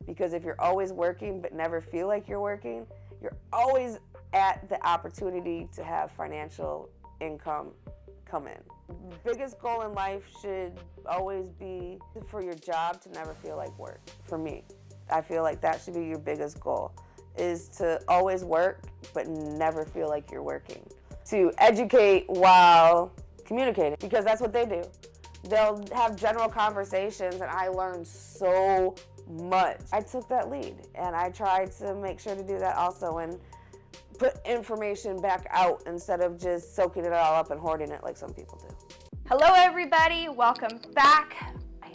Because if you're always working but never feel like you're working, you're always at the opportunity to have financial income come in. Biggest goal in life should always be for your job to never feel like work. For me, I feel like that should be your biggest goal, is to always work but never feel like you're working. To educate while communicating, because that's what they do. They'll have general conversations, and I learned so much. I took that lead, and I tried to make sure to do that also, and put information back out instead of just soaking it all up and hoarding it like some people do. Hello everybody, welcome back.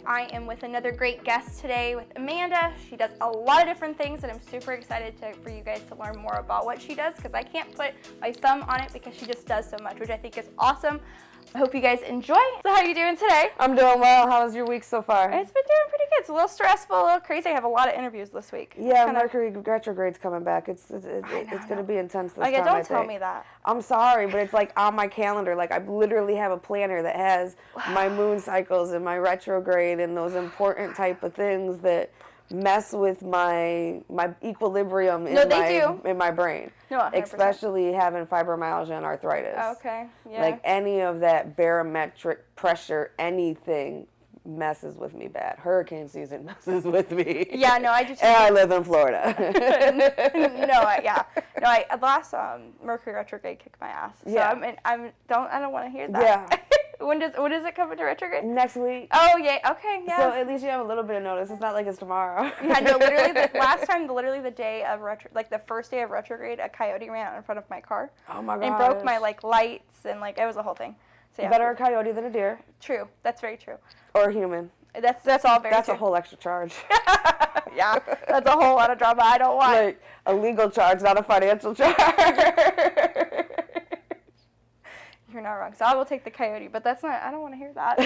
I am with another great guest today with Amanda. She does a lot of different things, and I'm super excited for you guys to learn more about what she does, because I can't put my thumb on it because she just does so much, which I think is awesome. I hope you guys enjoy. So how are you doing today? I'm doing well. How was your week so far? It's been doing pretty good. It's a little stressful, a little crazy. I have a lot of interviews this week. Yeah, Mercury retrograde's coming back. It's going to be intense this time, Don't tell me that. I'm sorry, but it's like on my calendar. Like I literally have a planner that has my moon cycles and my retrograde and those important type of things that mess with my equilibrium in my brain. No, 100%. Especially having fibromyalgia and arthritis. Okay, yeah. Like any of that barometric pressure, anything messes with me bad. Hurricane season messes with me. Yeah, no, I just... And I live in Florida. Last Mercury retrograde kicked my ass. So yeah. I don't want to hear that. Yeah. When does it come into retrograde? Next week. Oh, yeah. Okay, yeah. So at least you have a little bit of notice. It's not like it's tomorrow. Yeah, no, literally the day of the first day of retrograde, a coyote ran out in front of my car. Oh my god. And broke my lights, and it was a whole thing. So yeah. Better a coyote than a deer. True. That's very true. Or a human. That's all very true. That's a whole extra charge. Yeah, that's a whole lot of drama I don't want. Like a legal charge, not a financial charge. You're not wrong. So I will take the coyote, but I don't want to hear that.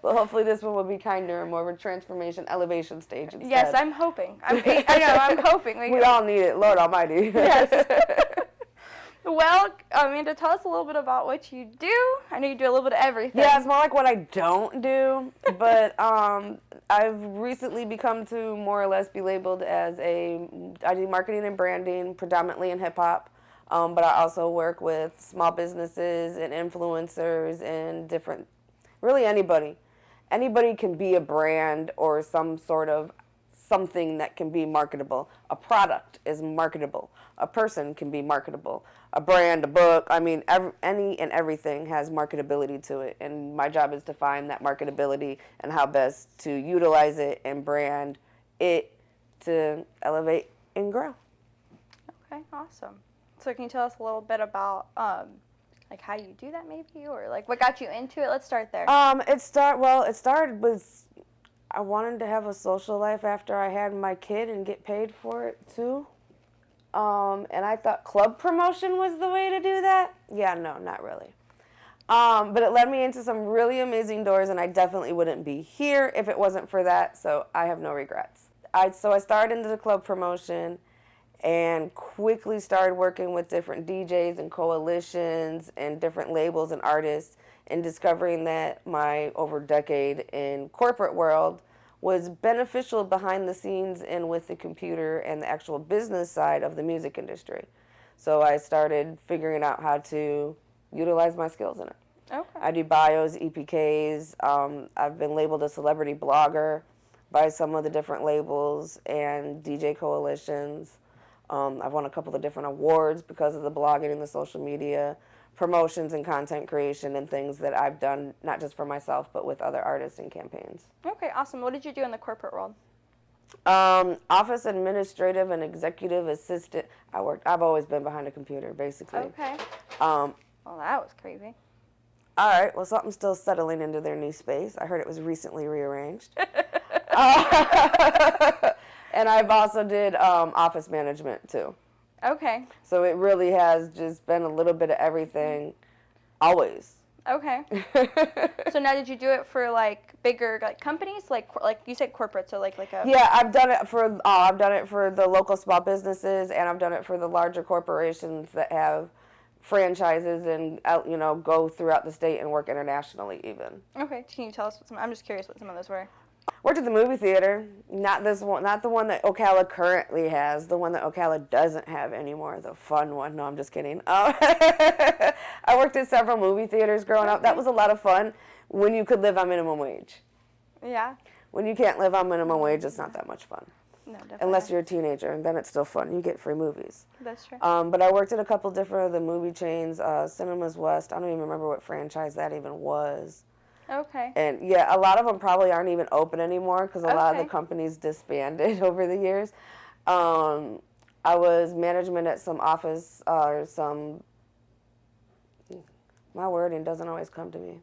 Well, hopefully this one will be kinder and more of a transformation elevation stage instead. Yes, I'm hoping. I know, I'm hoping. We all need it, Lord Almighty. Yes. Well, Amanda, tell us a little bit about what you do. I know you do a little bit of everything. Yeah, it's more like what I don't do, but I've recently become to more or less be labeled as I do marketing and branding, predominantly in hip-hop. But I also work with small businesses and influencers and really anybody. Anybody can be a brand or some sort of something that can be marketable. A product is marketable. A person can be marketable. A brand, a book, any and everything has marketability to it. And my job is to find that marketability and how best to utilize it and brand it to elevate and grow. Okay, awesome. So can you tell us a little bit about how you do that maybe, or what got you into it? Let's start there. It started with I wanted to have a social life after I had my kid and get paid for it too. And I thought club promotion was the way to do that. Yeah, no, not really. But it led me into some really amazing doors, and I definitely wouldn't be here if it wasn't for that, so I have no regrets. So I started into the club promotion and quickly started working with different DJs and coalitions and different labels and artists, and discovering that my over decade in corporate world was beneficial behind the scenes and with the computer and the actual business side of the music industry. So I started figuring out how to utilize my skills in it. Okay. I do bios, EPKs. I've been labeled a celebrity blogger by some of the different labels and DJ coalitions. I've won a couple of different awards because of the blogging and the social media promotions and content creation and things that I've done, not just for myself, but with other artists and campaigns. Okay, awesome. What did you do in the corporate world? Office administrative and executive assistant. I've always been behind a computer, basically. Okay. Well, that was crazy. All right, well, something's still settling into their new space. I heard it was recently rearranged. And I've also did office management, too. Okay. So it really has just been a little bit of everything, always. Okay. So now, did you do it for bigger companies, like you said corporate? So like a. Yeah, I've done it for the local small businesses, and I've done it for the larger corporations that have franchises and go throughout the state and work internationally even. Okay. Can you tell us I'm just curious what some of those were. Worked at the movie theater, not this one, not the one that Ocala currently has, the one that Ocala doesn't have anymore, the fun one. No, I'm just kidding. I worked at several movie theaters growing up. That was a lot of fun when you could live on minimum wage. Yeah. When you can't live on minimum wage, it's not that much fun. No, definitely. Unless you're a teenager, and then it's still fun. You get free movies. That's true. But I worked at a couple different of the movie chains, Cinemas West. I don't even remember what franchise that even was. Okay. And yeah, a lot of them probably aren't even open anymore because a lot of the Okay. companies disbanded over the years. I was management at some office or some. My wording doesn't always come to me.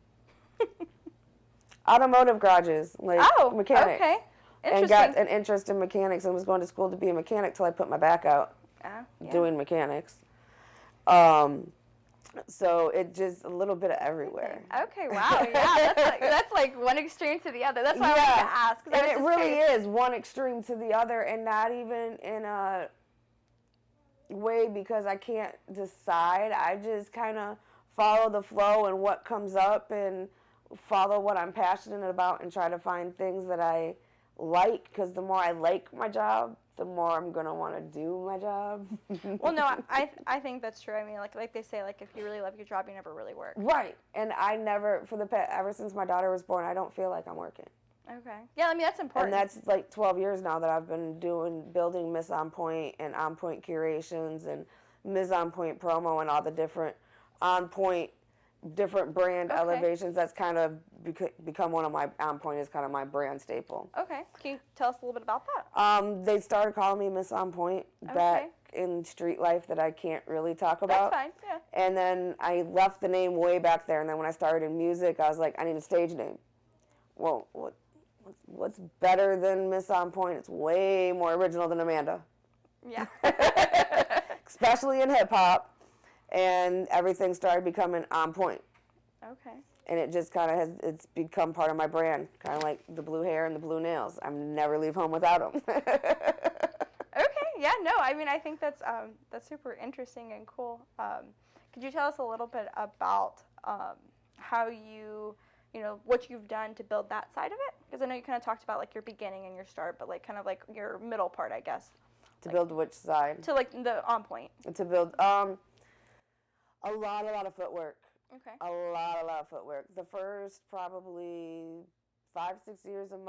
Automotive garages, like mechanics. Okay. And got an interest in mechanics and was going to school to be a mechanic till I put my back out doing mechanics. So it just a little bit of everywhere. Okay, wow, yeah, that's like one extreme to the other. That's why I wanted to ask. And it really is one extreme to the other, and not even in a way because I can't decide. I just kind of follow the flow and what comes up and follow what I'm passionate about and try to find things that I like, because the more I like my job, the more I'm gonna want to do my job. Well, no, I think that's true. I mean, like they say, like if you really love your job, you never really work. Right, and I never, ever since my daughter was born, I don't feel like I'm working. Okay. Yeah, I mean that's important. And that's like 12 years now that I've been building Miss On Point and On Point curations and Miss On Point promo and all the different On Point different brand elevations. That's kind of become one of my On Point is kind of my brand staple. Okay, can you tell us a little bit about that? They started calling me Miss On Point back in street life that I can't really talk about. That's fine, yeah. And then I left the name way back there, and then when I started in music, I was like, I need a stage name. Well, what's better than Miss On Point? It's way more original than Amanda. Yeah. Especially in hip hop. And everything started becoming On Point. Okay. And it just kind of it's become part of my brand, kind of like the blue hair and the blue nails. I never leave home without them. Okay, yeah, no, I mean, I think that's super interesting and cool. Could you tell us a little bit about how what you've done to build that side of it? Because I know you kind of talked about like your beginning and your start, but like kind of like your middle part, I guess. To build which side? To like the On Point. To build a lot of footwork. Okay. A lot of footwork. The first probably 5-6 years of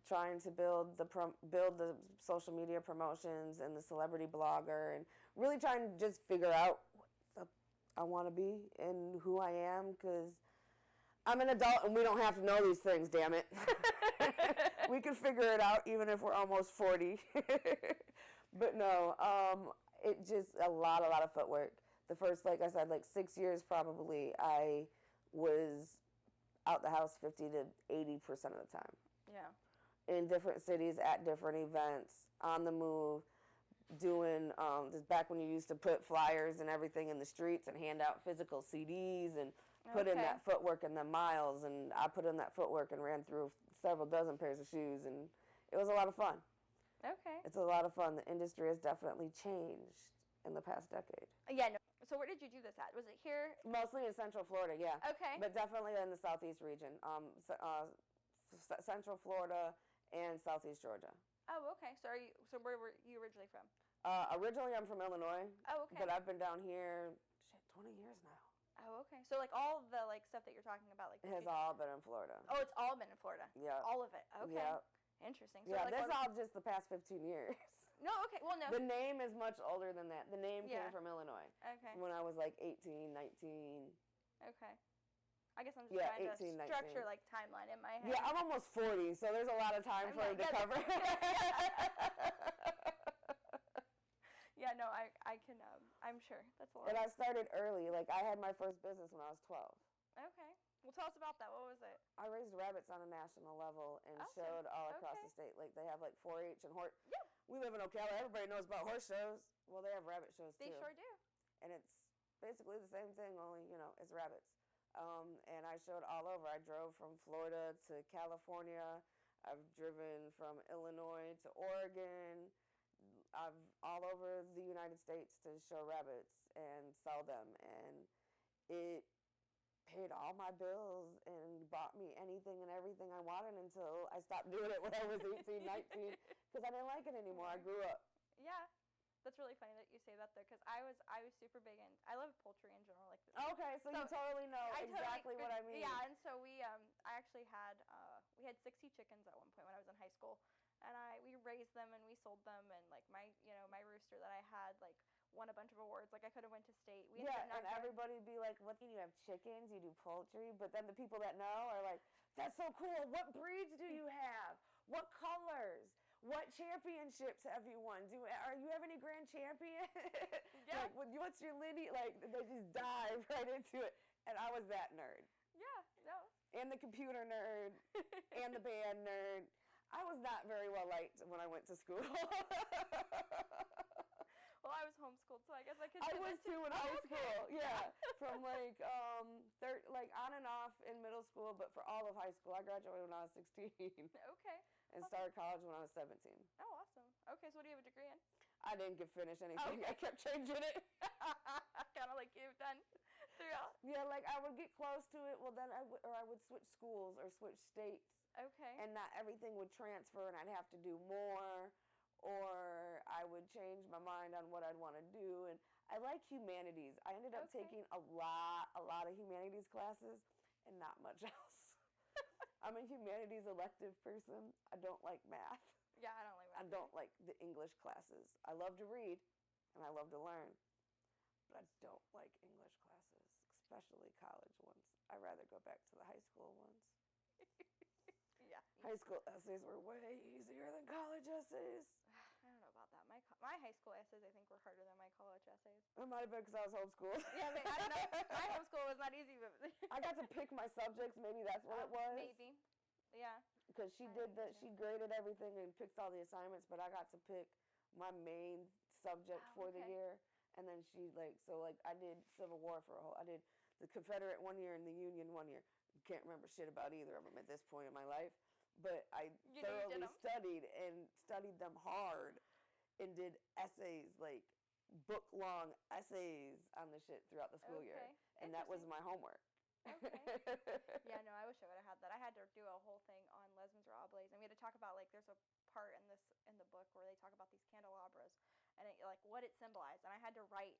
trying to build the social media promotions and the celebrity blogger and really trying to just figure out what I want to be and who I am, because I'm an adult and we don't have to know these things, damn it. We can figure it out even if we're almost 40. But no, it just a lot of footwork. The first, like I said, like 6 years probably, I was out the house 50 to 80% of the time. Yeah. In different cities, at different events, on the move, doing, this back when you used to put flyers and everything in the streets and hand out physical CDs and put in that footwork and the miles. And I put in that footwork and ran through several dozen pairs of shoes, and it was a lot of fun. Okay. It's a lot of fun. The industry has definitely changed in the past decade. Yeah, no. So where did you do this at? Was it here? Mostly in Central Florida, yeah. Okay. But definitely in the Southeast region. Central Florida and Southeast Georgia. Oh, okay. So where were you originally from? Originally I'm from Illinois. Oh, okay. But I've been down here 20 years now. Oh, okay. So like all the like stuff that you're talking about, like it has all been in Florida. Oh, it's all been in Florida. Yeah. All of it. Okay. Yeah. Interesting. So yeah, like, that's all just the past 15 years. No, okay. Well, no. The name is much older than that. The name came from Illinois. Okay. When I was like 18, 19. Okay. I guess I'm just trying 18, to structure like timeline in my head. Yeah, I'm almost 40, so there's a lot of time for it to cover. Yeah, no, I can, I'm sure. That's a lot. And I started early. Like, I had my first business when I was 12. Okay. Well, tell us about that. What was it? I raised rabbits on a national level and showed all across the state. Like, they have, like, 4-H and horse. Yeah. We live in Ocala. Everybody knows about horse shows. Well, they have rabbit shows, too. They sure do. And it's basically the same thing, only, it's rabbits. And I showed all over. I drove from Florida to California. I've driven from Illinois to Oregon. I've all over the United States to show rabbits and sell them. And it paid all my bills and bought me anything and everything I wanted until I stopped doing it when I was 18, 19, because I didn't like it anymore. I grew up. Yeah. That's really funny that you say that, though, because I was super big in, I love poultry in general. Like Okay, so you totally know exactly what I mean. Yeah, and so I actually had, we had 60 chickens at one point when I was in high school, and we raised them and we sold them, and like my rooster that I had, like, won a bunch of awards. Like, I could have went to state. And everybody would be like, what do you have, chickens, you do poultry? But then the people that know are like, that's so cool. What breeds do you have? What colors? What championships have you won? Are you have any grand champion? Yeah. Like, what's your lineage? Like, they just dive right into it. And I was that nerd. Yeah, no. And the computer nerd. And the band nerd. I was not very well liked when I went to school. Well, I was homeschooled, so I guess I could. I was too in high school. Yeah, from like on and off in middle school, but for all of high school, I graduated when I was 16. Okay. And started college when I was 17. Oh, awesome. Okay, so what do you have a degree in? I didn't get finished anything. Okay. I kept changing it. Kind of like you've done throughout. Yeah, like I would get close to it. Well, then I would switch schools or switch states. Okay. And not everything would transfer, and I'd have to do more. Or I would change my mind on what I'd want to do. And I like humanities. I ended up taking a lot of humanities classes and not much else. I'm a humanities elective person. I don't like math. Yeah, I don't like math. I don't like the English classes. I love to read and I love to learn. But I don't like English classes, especially college ones. I'd rather go back to the high school ones. Yeah. High school essays were way easier than college essays. I don't know about that. My high school essays, I think, were harder than my college essays. It might have been because I was homeschooled. Yeah, I mean, I don't know. My homeschool was not easy, but I got to pick my subjects. Maybe that's what it was. Maybe. Yeah. Because she did that. She graded everything and picked all the assignments, but I got to pick my main subject for the year. And then I did Civil War I did the Confederate one year and the Union one year. Can't remember shit about either of them at this point in my life, but I thoroughly studied them hard and did essays, like book-long essays on the shit throughout the school year. And that was my homework. Okay. Yeah, no, I wish I would have had that. I had to do a whole thing on Les Miserables, and we had to talk about, like, there's a part in the book where they talk about these candelabras and what it symbolized, and I had to write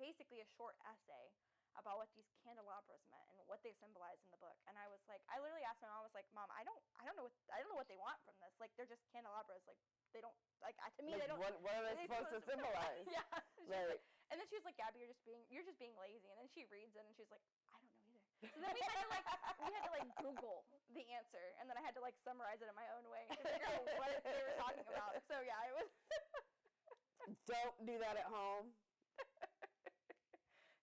basically a short essay about what these candelabras meant and what they symbolized in the book. And I was like, I literally asked my mom, I was like, Mom, I don't know what they want from this. Like, they're just candelabras. Like, they don't, like, to me, they don't. What are they supposed to symbolize? Yeah. Like, and then she was like, Gabby, you're just being lazy. And then she reads it and she's like, I don't know either. So then we had to Google the answer, and then I had to summarize it in my own way to figure out what they were talking about. So yeah, it was. Don't do that at home.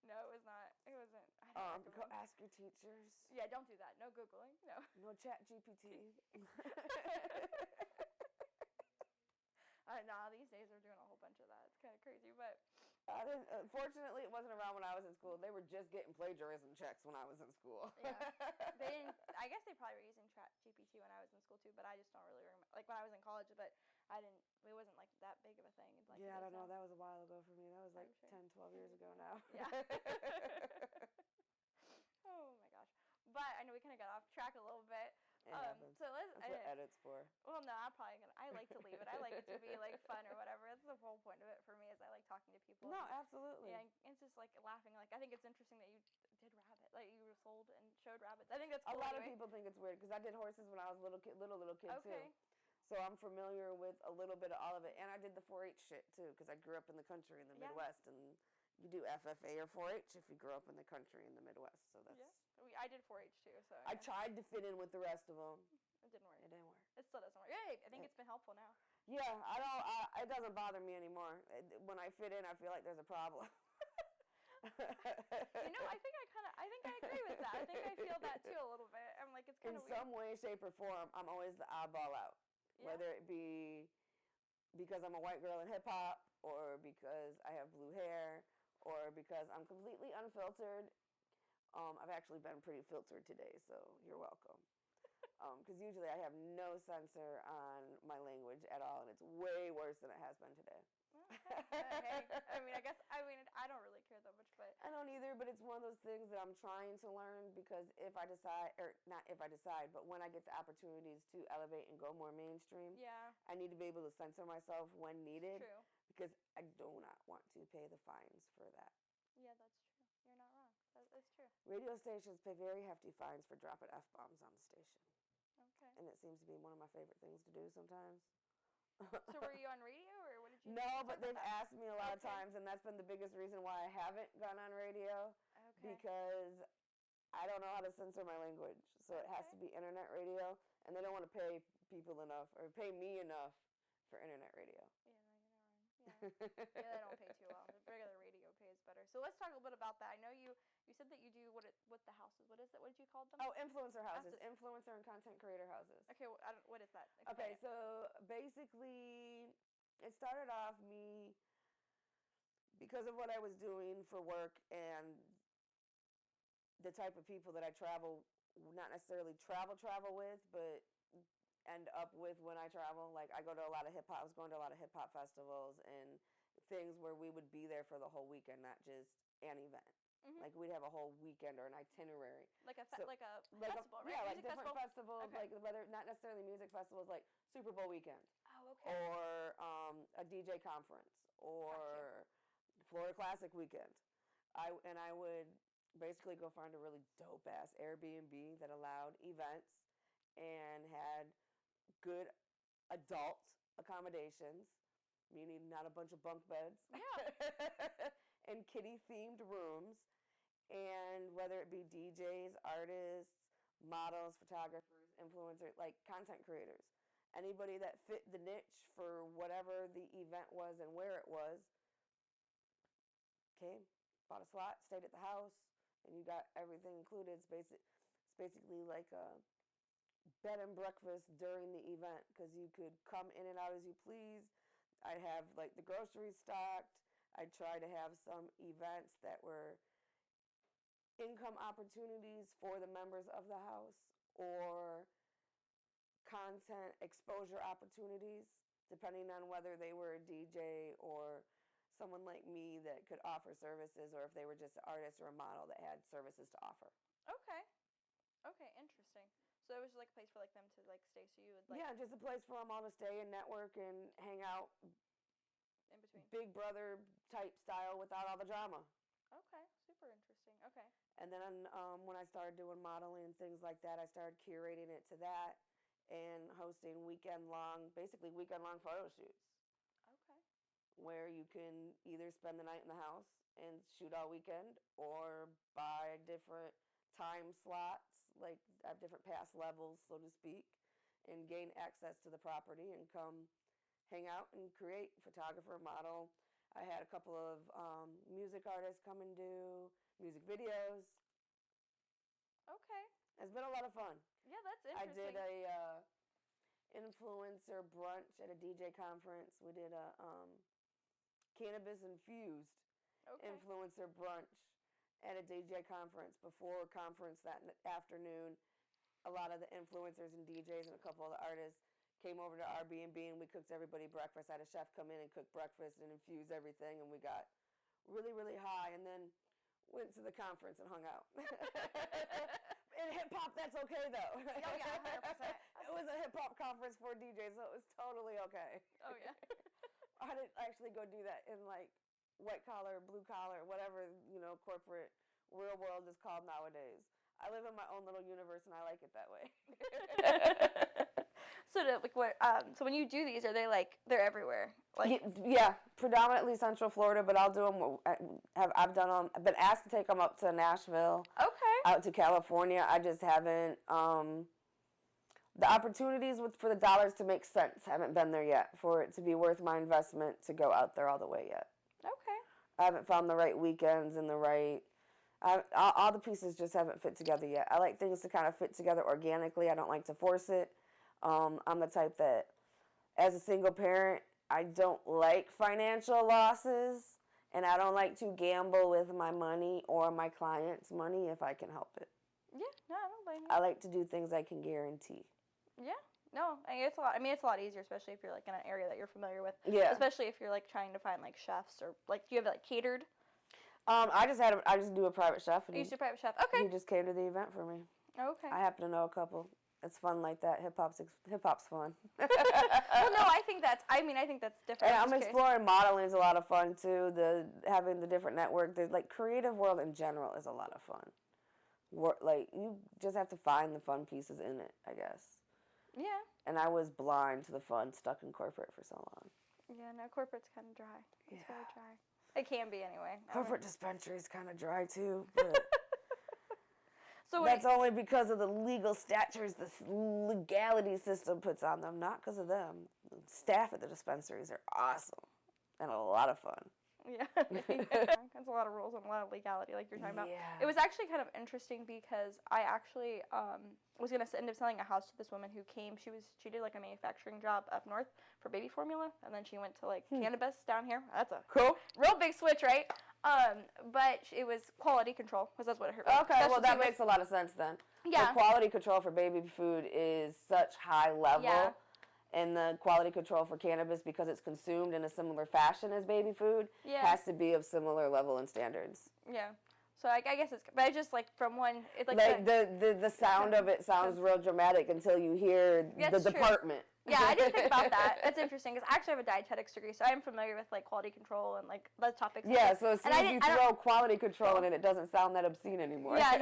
No, it was not. It wasn't. I don't go ask your teachers. Yeah, don't do that. No Googling. No. No chat GPT. Nah, these days they're doing a whole bunch of that. It's kind of crazy, but. Fortunately, it wasn't around when I was in school. They were just getting plagiarism checks when I was in school. Yeah. They didn't. I guess they probably were using chat GPT when I was in school too, but I just don't really remember. Like when I was in college, but I didn't. It wasn't like that big of a thing. Yeah, I don't know. That was a while ago for me. That was like 10, 12 years ago now. Yeah. Oh my gosh. But I know we kind of got off track a little bit. That's what edit's for. Well, no, I like to leave it. I like it to be fun or whatever. That's the whole point of it for me, is I like talking to people. No, absolutely. Yeah, and it's just laughing. I think it's interesting that you did rabbit. You were sold and showed rabbits. I think that's cool. A lot of people think it's weird because I did horses when I was a little kid too. So I'm familiar with a little bit of all of it, and I did the 4-H shit too because I grew up in the country in the Midwest, and you do FFA or 4-H if you grew up in the country in the Midwest. So that's. Yeah. I did 4-H too. So I tried to fit in with the rest of them. It didn't work. It didn't work. It still doesn't work. Yeah, I think it's been helpful now. Yeah, it doesn't bother me anymore. When I fit in, I feel like there's a problem. I think I agree with that. I think I feel that too a little bit. I'm like, it's kind of weird. In some way, shape, or form, I'm always the oddball out. Yeah. Whether it be because I'm a white girl in hip hop, or because I have blue hair, or because I'm completely unfiltered. I've actually been pretty filtered today, so you're welcome. because usually I have no censor on my language at all, and it's way worse than it has been today. Okay. Hey, I don't really care that much, but I don't either, but it's one of those things that I'm trying to learn, because if I decide, or not if I decide, but when I get the opportunities to elevate and go more mainstream, yeah, I need to be able to censor myself when needed, true. because I do not want to pay the fines for that. Yeah, that's true. You're not wrong. That's true. Radio stations pay very hefty fines for dropping F-bombs on the station. Okay. And it seems to be one of my favorite things to do sometimes. So were you on radio, or what did you do? No, but they've asked me a lot of Okay. times, and that's been the biggest reason why I haven't gone on radio, Okay. because I don't know how to censor my language. So it has to be internet radio, and they don't want to pay people enough, or pay me enough for internet radio. Yeah, no, you're not wrong. Yeah. Yeah, they don't pay too well. The regular radio pays better. So let's talk a little bit about that. I know you said that you do what the houses. What is it? What did you call them? Oh, influencer houses. Influencer and content creator houses. Okay, well, what is that? Okay, so basically, it started off me because of what I was doing for work and the type of people that I travel, not necessarily travel with, but end up with when I travel. Like, I go to a lot of I was going to a lot of hip hop festivals and things where we would be there for the whole weekend, not just an event. Mm-hmm. Like, we'd have a whole weekend or an itinerary. Like a festival, right? Yeah, like music different festival? festivals, Okay. like whether not necessarily music festivals, like Super Bowl weekend. Oh, okay. Or a DJ conference, or Florida Classic weekend. I would basically go find a really dope ass Airbnb that allowed events and had good adult accommodations, meaning not a bunch of bunk beds. Yeah. And kiddie themed rooms, and whether it be DJs, artists, models, photographers, influencers, like content creators, anybody that fit the niche for whatever the event was and where it was, came, bought a slot, stayed at the house, and you got everything included. It's basically like a bed and breakfast during the event, because you could come in and out as you please. I'd have like the groceries stocked. I'd try to have some events that were income opportunities for the members of the house, or content exposure opportunities, depending on whether they were a DJ or someone like me that could offer services, or if they were just an artist or a model that had services to offer. Okay, interesting. So it was like a place for like them to like stay, so you would like... Yeah, just a place for them all to stay and network and hang out. In between. Big Brother type style without all the drama. Okay, super interesting. Okay. And then when I started doing modeling and things like that, I started curating it to that and hosting weekend-long photo shoots. Okay. Where you can either spend the night in the house and shoot all weekend, or buy different time slots, like have different pass levels, so to speak, and gain access to the property and come hang out and create, photographer, model. I had a couple of music artists come and do music videos. Okay. It's been a lot of fun. Yeah, that's interesting. I did a influencer brunch at a DJ conference. We did a cannabis-infused influencer brunch at a DJ conference. Before conference that afternoon, a lot of the influencers and DJs and a couple of the artists came over to our B&B, and we cooked everybody breakfast. I had a chef come in and cook breakfast and infuse everything, and we got really, really high, and then went to the conference and hung out. In hip-hop, that's okay, though. Oh, yeah, 100%. It was a hip-hop conference for DJs, so it was totally okay. Oh, yeah. I didn't actually go do that in, like, white-collar, blue-collar, whatever, corporate real world is called nowadays. I live in my own little universe, and I like it that way. So when you do these, are they like they're everywhere? Like yeah, predominantly Central Florida, but I'll do them. I've done them. I've been asked to take them up to Nashville. Okay. Out to California. I just haven't. The opportunities for the dollars to make sense haven't been there yet for it to be worth my investment to go out there all the way yet. Okay. I haven't found the right weekends and the right. All the pieces just haven't fit together yet. I like things to kind of fit together organically. I don't like to force it. I'm the type that, as a single parent, I don't like financial losses, and I don't like to gamble with my money or my clients' money if I can help it. Yeah, no, I don't blame you. I like to do things I can guarantee. Yeah. No, I mean, it's a lot. I mean, it's a lot easier, especially if you're like in an area that you're familiar with. Yeah. Especially if you're like trying to find like chefs or like, do you have it like catered? I just do a private chef, and You used to private chef. Okay. he just came to the event for me. Okay. I happen to know a couple. It's fun like that. Hip hop's fun. Well, no, I think that's different. And I'm exploring modeling is a lot of fun too. Having the different network, the like creative world in general is a lot of fun. Like you just have to find the fun pieces in it, I guess. Yeah. And I was blind to the fun, stuck in corporate for so long. Yeah, no, corporate's kind of dry. It's very dry. It can be anyway. Corporate dispensary is kind of dry too, but so that's only because of the legal statutes the legality system puts on them, not because of them. The staff at the dispensaries are awesome and a lot of fun. Yeah. There's a lot of rules and a lot of legality, like you're talking about. Yeah. It was actually kind of interesting because I actually was going to end up selling a house to this woman who came. She did like a manufacturing job up north for baby formula, and then she went to like cannabis down here. That's a Cool. real big switch, right? But it was quality control, because that's what it hurt. Okay, well that makes a lot of sense then. Yeah. The quality control for baby food is such high level. Yeah. And the quality control for cannabis, because it's consumed in a similar fashion as baby food, Yeah. has to be of similar level and standards. Yeah. So I guess it's, but I just like from one, it like the sound of it sounds real dramatic until you hear the department. Yeah, I didn't think about that. That's interesting because I actually have a dietetics degree, so I'm familiar with like quality control and like the topics. Yeah, so as soon as you throw quality control in it doesn't sound that obscene anymore. Yeah,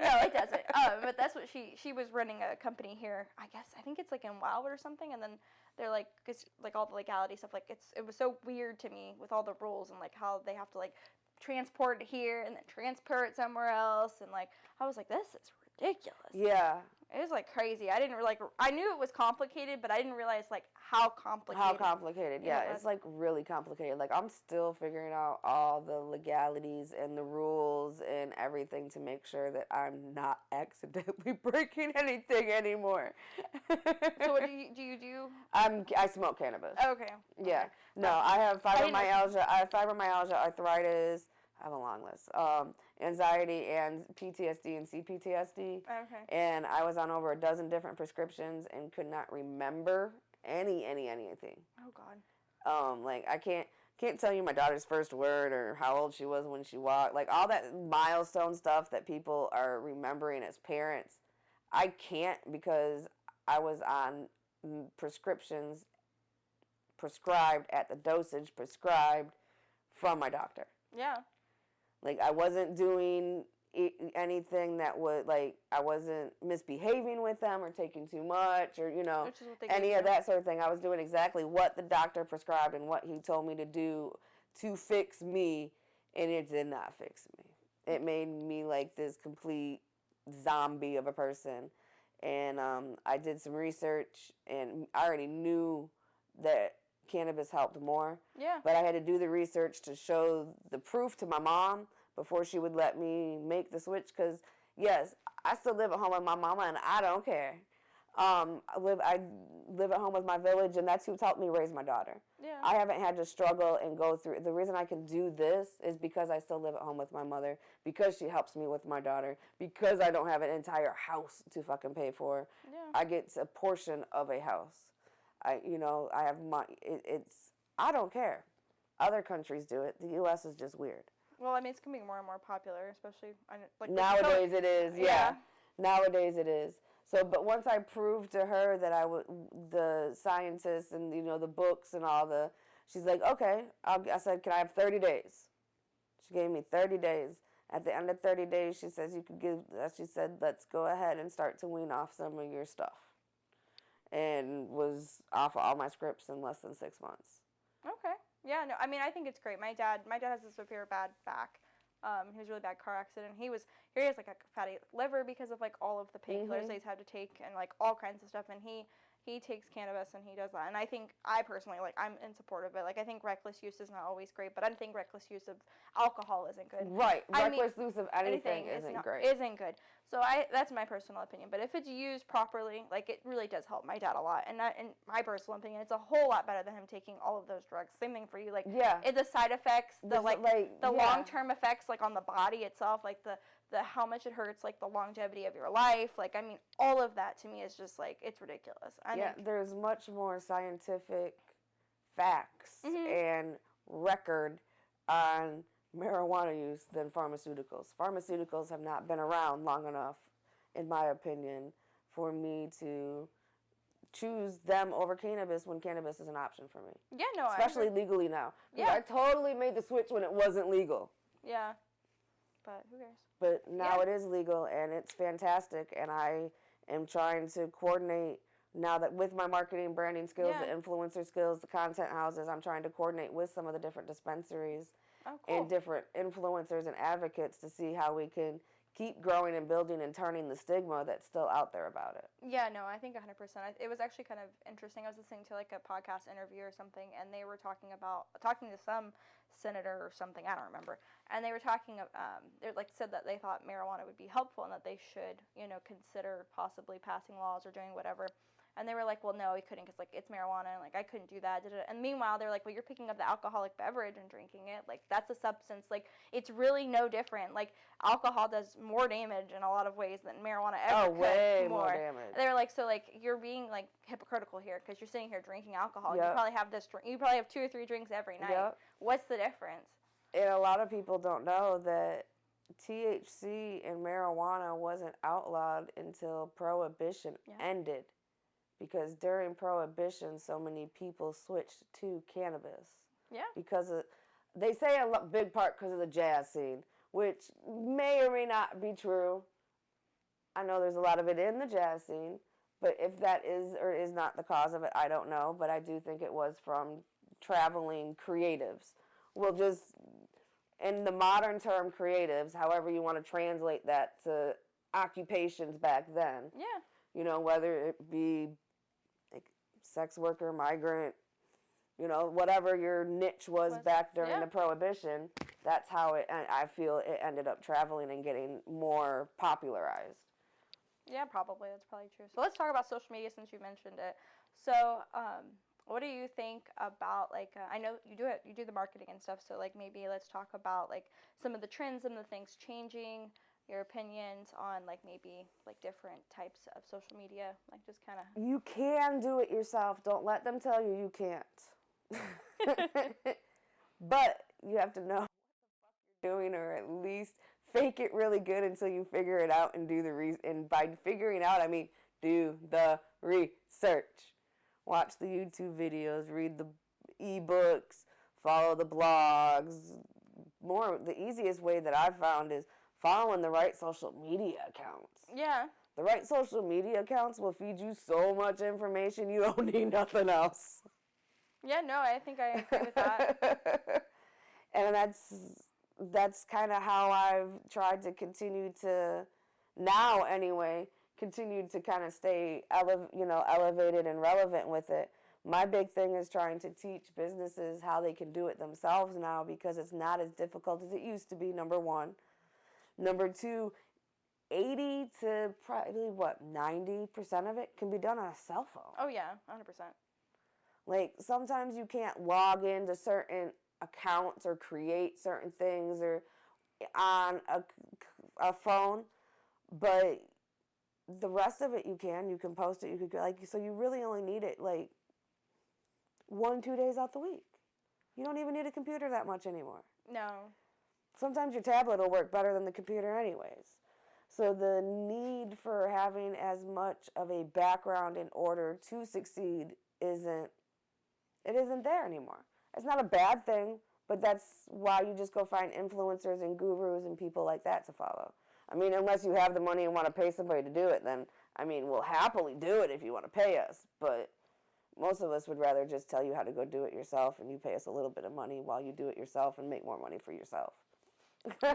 no, it doesn't. But that's what she was running a company here. I think it's like in Wildwood or something, and then they're like, cause, like all the legality stuff. Like it was so weird to me with all the rules and like how they have to like transport it here and then transport it somewhere else, and like I was like, this is ridiculous. Yeah. It was like crazy. I knew it was complicated, but I didn't realize like how complicated. How complicated, yeah. It's like really complicated. Like I'm still figuring out all the legalities and the rules and everything to make sure that I'm not accidentally breaking anything anymore. So what do you do? I smoke cannabis. Okay. Yeah. Okay. No, I have fibromyalgia, arthritis. I have a long list. Anxiety and PTSD and CPTSD. Okay. And I was on over a dozen different prescriptions and could not remember anything. Oh God. Like I can't tell you my daughter's first word or how old she was when she walked. Like all that milestone stuff that people are remembering as parents. I can't because I was on prescriptions prescribed at the dosage prescribed from my doctor. Yeah. Like, I wasn't doing anything that would, like, I wasn't misbehaving with them or taking too much or, any of that sort of thing. I was doing exactly what the doctor prescribed and what he told me to do to fix me, and it did not fix me. It made me, like, this complete zombie of a person. And I did some research, and I already knew that cannabis helped more. Yeah. But I had to do the research to show the proof to my mom before she would let me make the switch. Because, yes, I still live at home with my mama, and I don't care. I live at home with my village, and that's who's helped me raise my daughter. Yeah. I haven't had to struggle and go through. The reason I can do this is because I still live at home with my mother, because she helps me with my daughter, because I don't have an entire house to fucking pay for. Yeah. I get a portion of a house. I have I don't care. Other countries do it. The U.S. is just weird. Well, I mean, it's becoming more and more popular, especially like nowadays. It is, yeah. Nowadays it is. So, but once I proved to her that the scientists and the books and all she's like, okay. I said, can I have 30 days? She gave me 30 days. At the end of 30 days, she says she said, let's go ahead and start to wean off some of your stuff. And was off of all my scripts in less than 6 months. Okay. Yeah, no, I mean, I think it's great. My dad has this severe bad back. He was a really bad car accident. He has like a fatty liver because of like all of the painkillers that he's had to take and like all kinds of stuff. And he takes cannabis and he does that. And I personally, like, I'm in support of it. Like, I think reckless use is not always great, but I think reckless use of alcohol isn't good. Right. Reckless use of anything isn't great. Isn't good. So that's my personal opinion. But if it's used properly, like, it really does help my dad a lot. And in my personal opinion, it's a whole lot better than him taking all of those drugs. Same thing for you. Like, the side effects, the long-term effects, like on the body itself, like the how much it hurts, like, the longevity of your life. Like, I mean, all of that to me is just, like, it's ridiculous. There's much more scientific facts and record on marijuana use than pharmaceuticals. Pharmaceuticals have not been around long enough, in my opinion, for me to choose them over cannabis when cannabis is an option for me. Yeah, no, especially legally now. Yeah. I totally made the switch when it wasn't legal. Yeah. But who cares? But now it is legal, and it's fantastic, and I am trying to coordinate now that with my marketing, branding skills, the influencer skills, the content houses, I'm trying to coordinate with some of the different dispensaries and different influencers and advocates to see how we can keep growing and building and turning the stigma that's still out there about it. Yeah, no, I think 100%. It was actually kind of interesting. I was listening to like a podcast interview or something, and they were talking to some senator or something, I don't remember, and they were talking, they like said that they thought marijuana would be helpful and that they should, consider possibly passing laws or doing whatever. And they were like, well, no, we couldn't because, like, it's marijuana, and, like, I couldn't do that. And meanwhile, they're like, well, you're picking up the alcoholic beverage and drinking it. Like, that's a substance. Like, it's really no different. Like, alcohol does more damage in a lot of ways than marijuana ever could. Way more damage. They were like, so, like, you're being, like, hypocritical here because you're sitting here drinking alcohol. Yep. You probably have you probably have 2 or 3 drinks every night. Yep. What's the difference? And a lot of people don't know that THC in marijuana wasn't outlawed until Prohibition ended. Because during Prohibition, so many people switched to cannabis. Yeah. Because they say a big part because of the jazz scene, which may or may not be true. I know there's a lot of it in the jazz scene, but if that is or is not the cause of it, I don't know. But I do think it was from traveling creatives. We'll just, in the modern term creatives, however you want to translate that to occupations back then. Yeah. Whether it be like sex worker, migrant, whatever your niche was back during the Prohibition, that's how I feel it ended up traveling and getting more popularized. Yeah, probably. That's probably true. So let's talk about social media since you mentioned it. So, what do you think about, like, I know you do the marketing and stuff, so, like, maybe let's talk about, like, some of the trends and the things changing, your opinions on, like, maybe, like, different types of social media, like, just kind of. You can do it yourself. Don't let them tell you you can't. But you have to know what the fuck you're doing, or at least fake it really good until you figure it out and do the and by figuring out, I mean do the research. Watch the YouTube videos, read the ebooks, follow the blogs. The easiest way that I've found is following the right social media accounts. Yeah. The right social media accounts will feed you so much information you don't need nothing else. Yeah, no, I think I agree with that. And that's kind of how I've tried to continue to, now anyway, continue to kind of stay elevated and relevant with it. My big thing is trying to teach businesses how they can do it themselves now, because it's not as difficult as it used to be, number one. Number two, 80 to probably, 90% of it can be done on a cell phone. Oh, yeah, 100%. Like, sometimes you can't log into certain accounts or create certain things or on a phone, but the rest of it you can post it, you could, like, so you really only need it, like, 1-2 days out the week. You don't even need a computer that much anymore. No. Sometimes your tablet will work better than the computer anyways. So the need for having as much of a background in order to succeed isn't there anymore. It's not a bad thing, but that's why you just go find influencers and gurus and people like that to follow. I mean, unless you have the money and want to pay somebody to do it, then, I mean, we'll happily do it if you want to pay us, but most of us would rather just tell you how to go do it yourself, and you pay us a little bit of money while you do it yourself and make more money for yourself. No,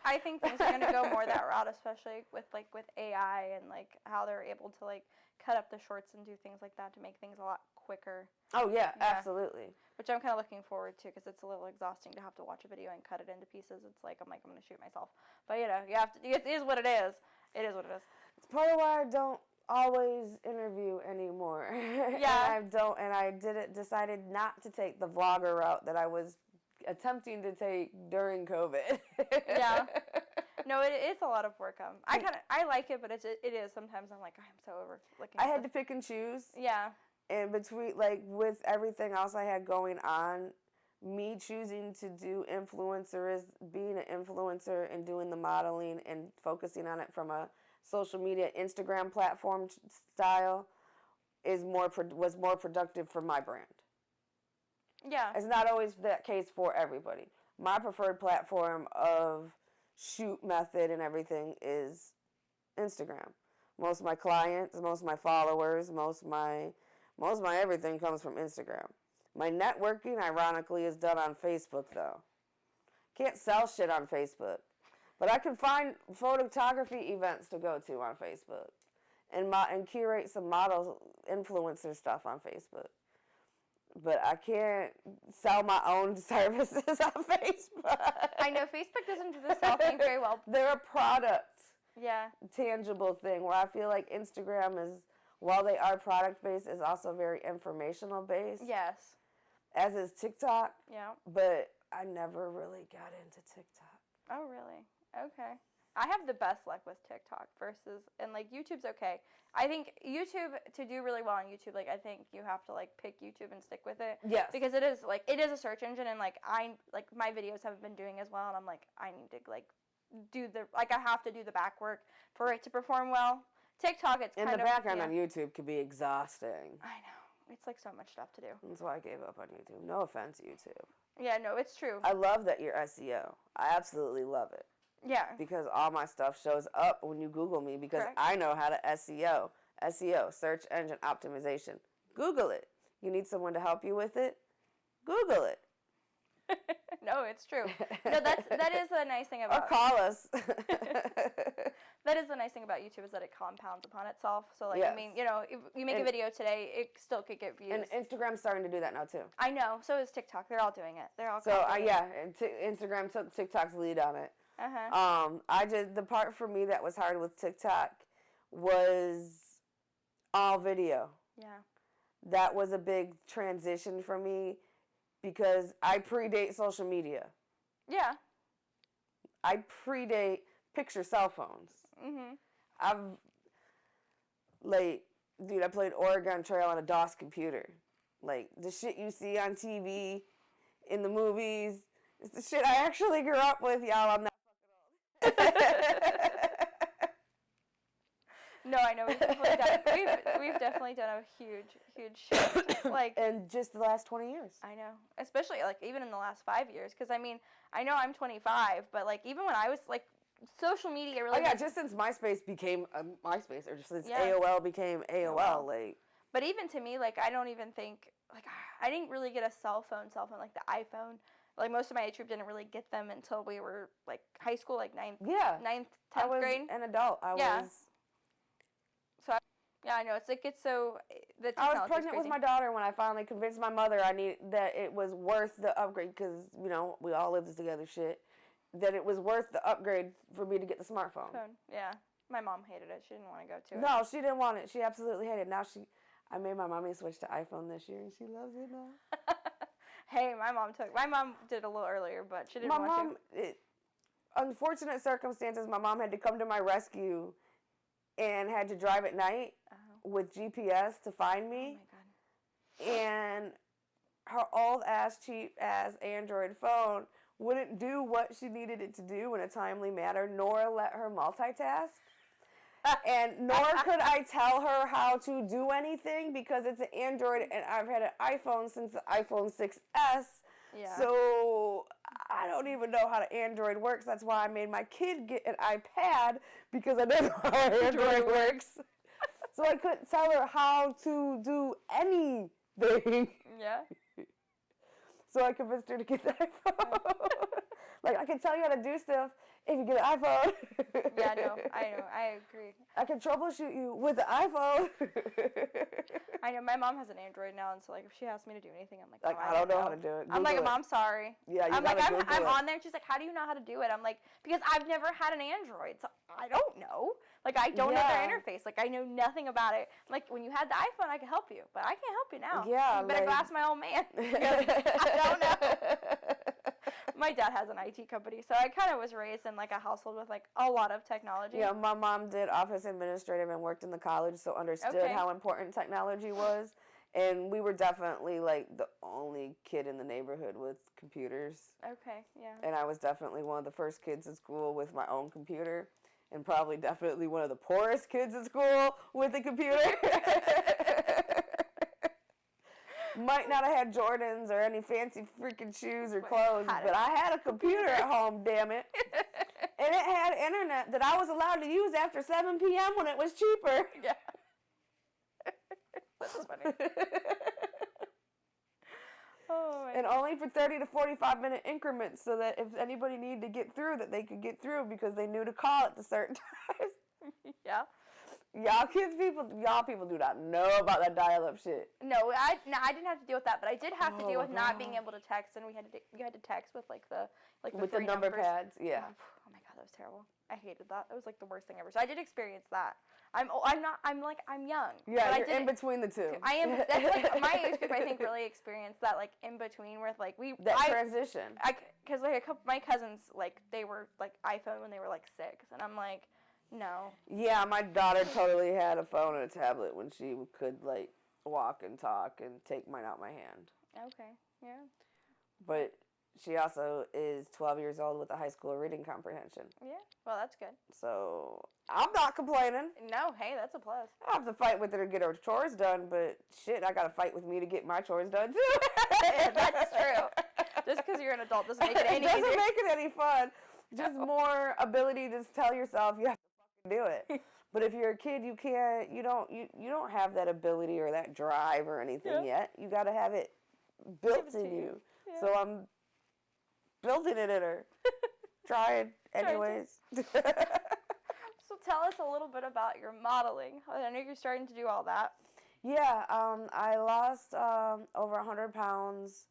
I think things are gonna go more that route, especially with AI and like how they're able to like cut up the shorts and do things like that to make things a lot quicker. Oh yeah, absolutely. Which I'm kind of looking forward to, because it's a little exhausting to have to watch a video and cut it into pieces. It's like I'm gonna shoot myself, but you have to. It is what it is. It is what it is. It's part of why I don't always interview anymore. Yeah. and I decided not to take the vlogger route that I was attempting to take during COVID. Yeah. No, it is a lot of work. I like it, but it is sometimes I'm like I'm so over looking. I had to pick and choose. Yeah. And between, like, with everything else I had going on, me choosing to do being an influencer and doing the modeling and focusing on it from a social media Instagram platform style was more productive for my brand. Yeah. It's not always that case for everybody. My preferred platform of shoot method and everything is Instagram. Most of my clients, most of my followers, most of my everything comes from Instagram. My networking, ironically, is done on Facebook, though. Can't sell shit on Facebook. But I can find photography events to go to on Facebook and curate some model influencer stuff on Facebook. But I can't sell my own services on Facebook. I know Facebook doesn't do the sell thing very well. They're a product. Yeah. Tangible thing where I feel like Instagram is, while they are product based, is also very informational based. Yes. As is TikTok. Yeah. But I never really got into TikTok. Oh, really? Okay. I have the best luck with TikTok and like YouTube's okay. I think YouTube, to do really well on YouTube, like I think you have to like pick YouTube and stick with it. Yes. Because it is a search engine, and like my videos haven't been doing as well, and I'm like I need to like I have to do the back work for it to perform well. TikTok, it's in kind the of background on YouTube could be exhausting. I know. It's like so much stuff to do. That's why I gave up on YouTube. No offense, YouTube. Yeah, no, it's true. I love that you're SEO. I absolutely love it. Yeah. Because all my stuff shows up when you Google me because Correct. I know how to SEO. SEO, search engine optimization. Google it. You need someone to help you with it? Google it. No, it's true. No, that is the nice thing about Or call us. That is the nice thing about YouTube, is that it compounds upon itself. So like Yes. I mean, if you make a video today, it still could get views. And Instagram's starting to do that now too. I know. So is TikTok. They're all doing it. They're all. So Instagram took TikTok's lead on it. The part for me that was hard with TikTok was all video. Yeah. That was a big transition for me because I predate social media. Yeah. I predate picture cell phones. Mhm. I played Oregon Trail on a DOS computer. Like the shit you see on TV, in the movies, it's the shit I actually grew up with, y'all. I'm not fucking old. No, I know we've definitely done a huge shift. Like in just the last 20 years. I know, especially like even in the last 5 years, because I mean I know I'm 25, but like even when I was like social media really. Oh yeah, just since MySpace became MySpace, or just since Yeah. AOL became AOL, like. But even to me, like I don't even think like I didn't really get a cell phone like the iPhone. Like most of my age group didn't really get them until we were like high school, like 9th, 10th I was grade. an adult. I was I know. It's like it's so the I was technology's pregnant with crazy. my daughter when I finally convinced my mother that it was worth the upgrade because we all lived together. Shit, that it was worth the upgrade for me to get the smartphone. Phone. Yeah, my mom hated it. She didn't want to go to it. No, she didn't want it. She absolutely hated it. Now I made my mommy switch to iPhone this year, and she loves it now. Hey, my mom did a little earlier, but she didn't want to. Unfortunate circumstances, my mom had to come to my rescue and had to drive at night with GPS to find me. Oh my God. And her old ass, cheap ass Android phone wouldn't do what she needed it to do in a timely manner, nor let her multitask. And nor could I tell her how to do anything because it's an Android and I've had an iPhone since the iPhone 6S. Yeah. So I don't even know how the Android works. That's why I made my kid get an iPad because I didn't know how Android works. So I couldn't tell her how to do anything. Yeah. So I convinced her to get the iPhone. Like, I can tell you how to do stuff if you get an iPhone. Yeah, no, I agree. I can troubleshoot you with the iPhone. I know, my mom has an Android now, and so, like, if she asks me to do anything, I'm like, Like, I don't know how to do it. I'm like, Google it. Mom, sorry. Yeah, you I'm like, gotta Google I'm it. on there, and she's like, how do you know how to do it? I'm like, because I've never had an Android, so I don't know. Like, I don't know their interface. Like, I know nothing about it. Like, when you had the iPhone, I could help you, but I can't help you now. Yeah, you better go ask my old man. I don't know. My dad has an IT company, so I kind of was raised in like a household with like a lot of technology. Yeah, my mom did office administrative and worked in the college, so understood how important technology was. And we were definitely like the only kid in the neighborhood with computers. Okay, yeah. And I was definitely one of the first kids in school with my own computer, and probably definitely one of the poorest kids in school with a computer. Might not have had Jordans or any fancy freaking shoes or clothes, but I had a computer at home, damn it. And it had internet that I was allowed to use after 7 p.m. when it was cheaper. Yeah. That's funny. Oh my and only for 30 to 45 minute increments, so that if anybody needed to get through, that they could get through because they knew to call at the certain times. Yeah. Y'all people do not know about that dial-up shit. No, I didn't have to deal with that, but I did have to deal with not being able to text, and you had to text with like the with three the number numbers. pads. Yeah. Oh my god, that was terrible. I hated that. It was like the worst thing ever. So I did experience that. I'm young. Yeah, but you're in between the two. I am. That's like my age group. I think really experienced that like in between with like transition. Because like a couple my cousins like they were like iPhone when they were like 6, and I'm like, no. Yeah, my daughter totally had a phone and a tablet when she could like walk and talk and take mine out my hand. Okay. Yeah. But she also is 12 years old with a high school reading comprehension. Yeah. Well, that's good. So I'm not complaining. No, hey, that's a plus. I have to fight with her to get her chores done, but shit, I got to fight with me to get my chores done too. That's true. Just because you're an adult doesn't make it any easier. It doesn't make it any fun. Just more ability to tell yourself you have to fucking do it. But if you're a kid, you can't. You don't have that ability or that drive or anything yet. You got to have it built in you. Yeah. So I'm building it in her. Trying anyways. So tell us a little bit about your modeling. I know you're starting to do all that. Yeah, I lost over 100 pounds.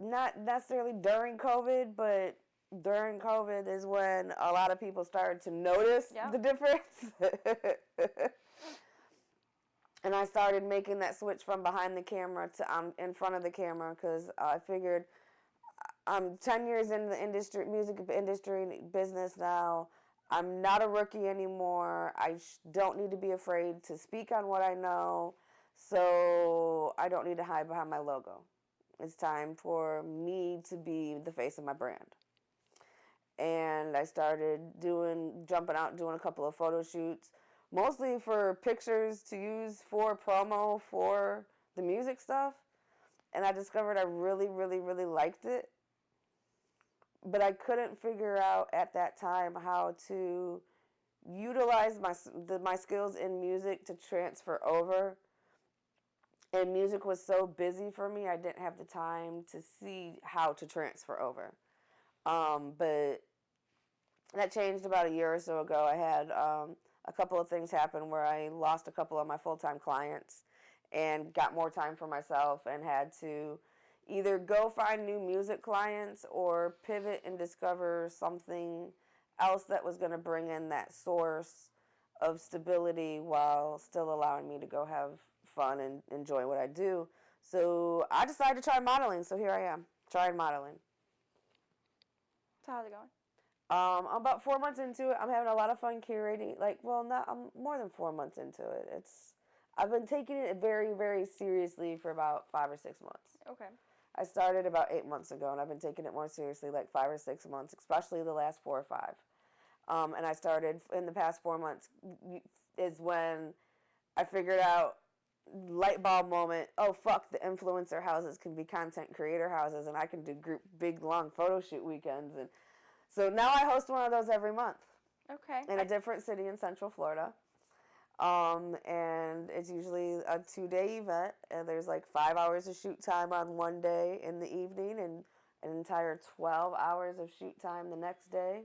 Not necessarily during COVID, but during COVID is when a lot of people started to notice the difference. And I started making that switch from behind the camera to in front of the camera because I figured I'm 10 years into the music industry business now. I'm not a rookie anymore. I don't need to be afraid to speak on what I know, so I don't need to hide behind my logo. It's time for me to be the face of my brand. And I started jumping out, doing a couple of photo shoots, mostly for pictures to use for promo for the music stuff. And I discovered I really, really, really liked it. But I couldn't figure out at that time how to utilize my skills in music to transfer over. And music was so busy for me, I didn't have the time to see how to transfer over. But that changed about a year or so ago. I had a couple of things happen where I lost a couple of my full-time clients and got more time for myself and had to either go find new music clients or pivot and discover something else that was going to bring in that source of stability while still allowing me to go have fun and enjoy what I do. So I decided to try modeling, so here I am, trying modeling. So how's it going? I'm about 4 months into it. I'm having a lot of fun curating. I'm more than 4 months into it. I've been taking it very, very seriously for about 5 or 6 months. Okay. I started about 8 months ago, and I've been taking it more seriously like 5 or 6 months, especially the last 4 or 5. And I started in the past 4 months is when I figured out, light bulb moment, oh fuck, the influencer houses can be content creator houses, and I can do big long photo shoot weekends. And so now I host one of those every month. Okay. In a different city in Central Florida. And it's usually a 2-day event, and there's like 5 hours of shoot time on one day in the evening and an entire 12 hours of shoot time the next day.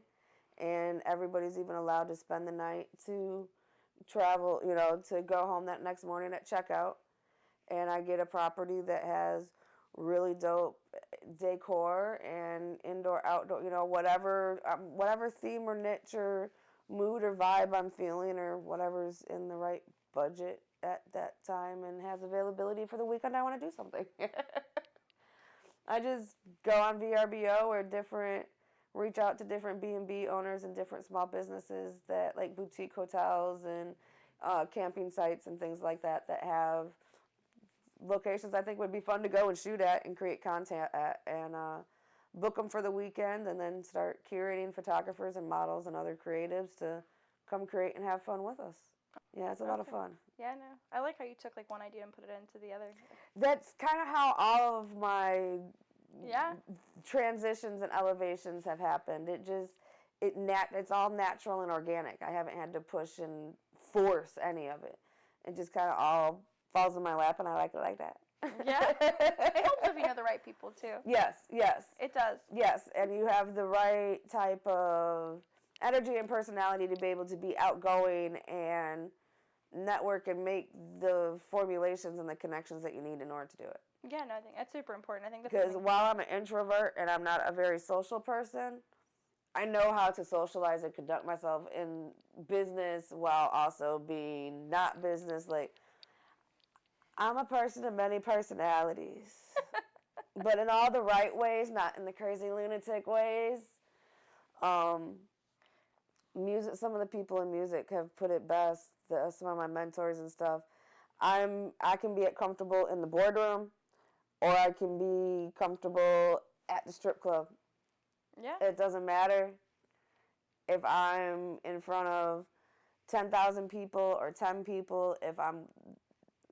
And everybody's even allowed to spend the night to travel, to go home that next morning at checkout. And I get a property that has really dope decor and indoor, outdoor, whatever theme or niche or mood or vibe I'm feeling or whatever's in the right budget at that time and has availability for the weekend I want to do something. I just go on VRBO or reach out to different B&B owners and different small businesses that like boutique hotels and camping sites and things like that have locations I think would be fun to go and shoot at and create content at, and book them for the weekend, and then start curating photographers and models and other creatives to come create and have fun with us. Yeah, it's a lot of fun. Yeah, no. I like how you took like one idea and put it into the other. That's kind of how all of my Yeah. transitions and elevations have happened. It's all natural and organic. I haven't had to push and force any of it. It just kind of all falls in my lap, and I like it like that. Yeah. It helps if you know the right people too. Yes. It does. Yes, and you have the right type of energy and personality to be able to be outgoing and network and make the formulations and the connections that you need in order to do it. Yeah, no, I think that's super important. I think that's Because while I'm an introvert and I'm not a very social person, I know how to socialize and conduct myself in business while also being not business. Like, I'm a person of many personalities, but in all the right ways, not in the crazy lunatic ways. Music. Some of the people in music have put it best. Some of my mentors and stuff. I can be comfortable in the boardroom, or I can be comfortable at the strip club. Yeah. It doesn't matter if I'm in front of 10,000 people or 10 people. If I'm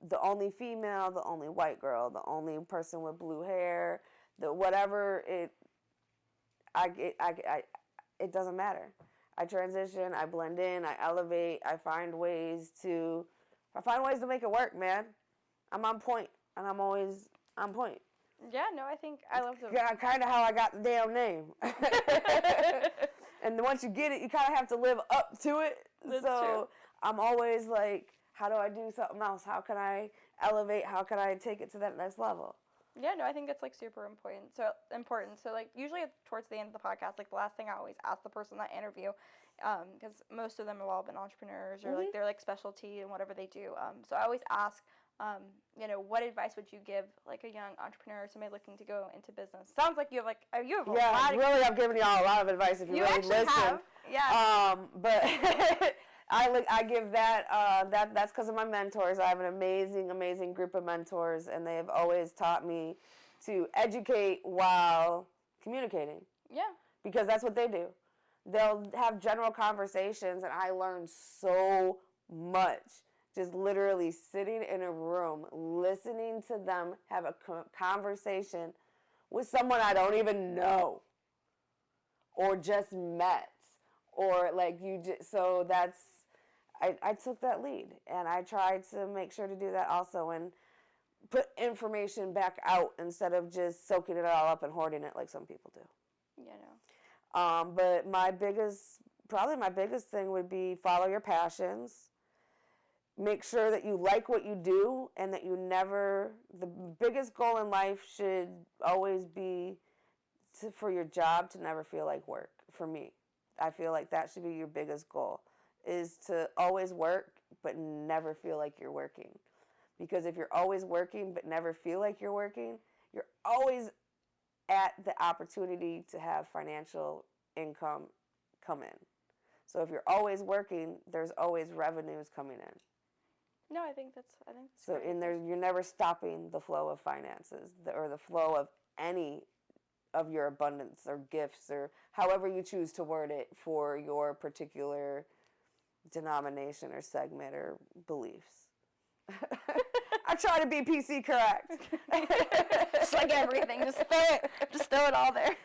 the only female, the only white girl, the only person with blue hair, it doesn't matter. I transition, I blend in, I elevate, I find ways to make it work, man. I'm on point, and I'm always on point. Yeah, no, I think I love the... Yeah, kind of how I got the damn name. And once you get it, you kind of have to live up to it. That's so true. I'm always like, how do I do something else? How can I elevate? How can I take it to that next level? Yeah, no, I think it's like super important. So like usually towards the end of the podcast, like the last thing I always ask the person that I interview, because most of them have all been entrepreneurs or like they're like specialty in whatever they do. So I always ask, what advice would you give like a young entrepreneur, somebody looking to go into business? Sounds like you have a lot. Yeah, really, I've given you all a lot of advice if you really actually listen. have. Yeah. But I give that's because of my mentors. I have an amazing group of mentors, and they have always taught me to educate while communicating. Yeah. Because that's what they do. They'll have general conversations, and I learn so much just literally sitting in a room, listening to them have a conversation with someone I don't even know or just met. Or like so that's, I took that lead, and I tried to make sure to do that also and put information back out instead of just soaking it all up and hoarding it like some people do. Yeah, no. But my biggest thing would be follow your passions. Make sure that you like what you do, and that the biggest goal in life should always be for your job to never feel like work, for me. I feel like that should be your biggest goal, is to always work but never feel like you're working. Because if you're always working but never feel like you're working, you're always at the opportunity to have financial income come in. So if you're always working, there's always revenues coming in. No, I think that's so great. You're never stopping the flow of finances or the flow of any of your abundance or gifts or however you choose to word it for your particular denomination or segment or beliefs. I try to be PC correct. Just like everything, just throw it all there.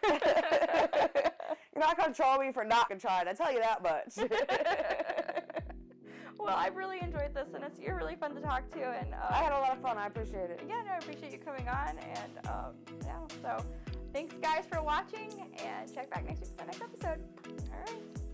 You're not going to troll me for not trying, I tell you that much. Well, I've really enjoyed this, and you're really fun to talk to, and I had a lot of fun. I appreciate it. Yeah, no, I appreciate you coming on, and so thanks guys for watching, and check back next week for the next episode. All right.